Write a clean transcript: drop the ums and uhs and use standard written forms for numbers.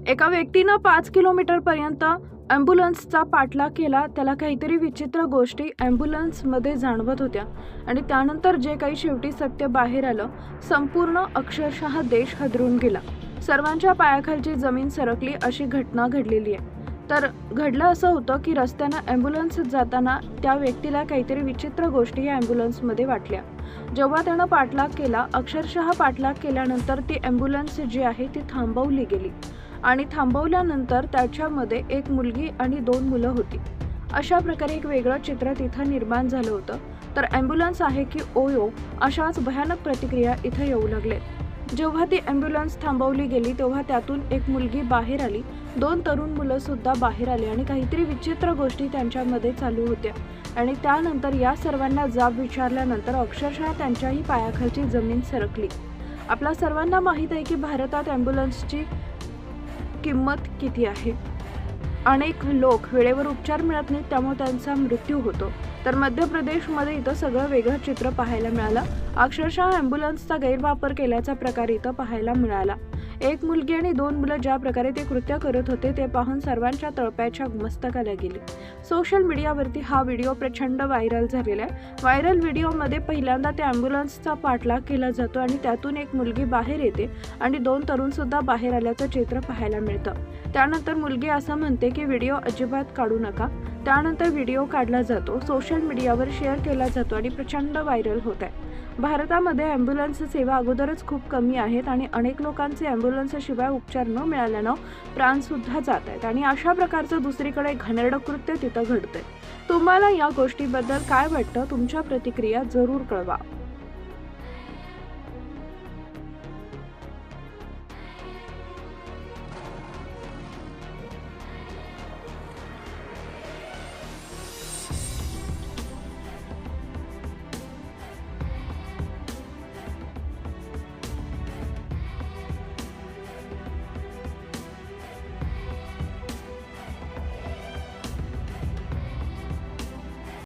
एका व्यक्तीनं 5 किलोमीटरपर्यंत ॲम्ब्युलन्सचा पाठलाग केला. त्याला काहीतरी विचित्र गोष्टी ॲम्ब्युलन्समध्ये जाणवत होत्या आणि त्यानंतर जे काही शेवटी सत्य बाहेर आलं, संपूर्ण अक्षरशः देश हादरून गेला. सर्वांच्या पायाखालची जमीन सरकली अशी घटना घडलेली आहे. तर घडलं असं होतं की रस्त्यानं ॲम्ब्युलन्स जाताना त्या व्यक्तीला काहीतरी विचित्र गोष्टी या ॲम्ब्युलन्समध्ये वाटल्या. जेव्हा त्यानं पाठलाग केला, अक्षरशः पाठलाग केल्यानंतर ती ॲम्ब्युलन्स जी आहे ती थांबवली गेली आणि थांबवल्यानंतर त्याच्यामध्ये एक मुलगी आणि 2 मुलं होती. अशा प्रकारे एक वेगळं चित्र तिथं निर्माण झालं होतं. तर ॲम्ब्युलन्स आहे की ओयो, अशाच भयानक प्रतिक्रिया इथं येऊ लागल्या. जेव्हा ती ॲम्ब्युलन्स थांबवली गेली तेव्हा त्यातून एक मुलगी बाहेर आली, 2 तरुण मुलं सुद्धा बाहेर आली आणि काहीतरी विचित्र गोष्टी त्यांच्यामध्ये चालू होत्या आणि त्यानंतर या सर्वांना जाब विचारल्यानंतर अक्षरशः त्यांच्याही पायाखालची जमीन सरकली. आपल्या सर्वांना माहीत आहे की भारतात ॲम्ब्युलन्सची किंमत किती आहे. अनेक लोक वेळेवर उपचार मिळत नाहीत, त्यामुळे त्यांचा मृत्यू होतो. तर मध्य प्रदेशमध्ये इथं सगळं वेगळं चित्र पाहायला मिळालं. अक्षरशः ॲम्ब्युलन्सचा गैरवापर केल्याचा प्रकार इथं पाहायला मिळाला. एक मुलगी आणि 2 मुलं ज्या प्रकारे ते कृत्य करत होते ते पाहून सर्वांच्या तळपायाच्या मस्तकाला गेली. सोशल मीडियावरती हा व्हिडिओ प्रचंड व्हायरल झालेला आहे. व्हायरल व्हिडिओमध्ये पहिल्यांदा त्या ॲम्ब्युलन्सचा पाठलाग केला जातो आणि त्यातून एक मुलगी बाहेर येते आणि 2 तरुणसुद्धा बाहेर आल्याचं चित्र पाहायला मिळतं. त्यानंतर मुलगी असं म्हणते की व्हिडिओ अजिबात काढू नका. त्यानंतर व्हिडिओ काढला जातो, सोशल मीडियावर शेअर केला जातो आणि प्रचंड व्हायरल होत आहे. भारतामध्ये ॲम्ब्युलन्स सेवा अगोदरच खूप कमी आहेत आणि अनेक लोकांचे ॲम्ब्युलन्सशिवाय उपचार न मिळाल्यानं प्राणसुद्धा जात आहेत आणि अशा प्रकारचं दुसरीकडे घाणेरडं कृत्य तिथं घडतंय. तुम्हाला या गोष्टीबद्दल काय वाटतं? तुमच्या प्रतिक्रिया जरूर कळवा.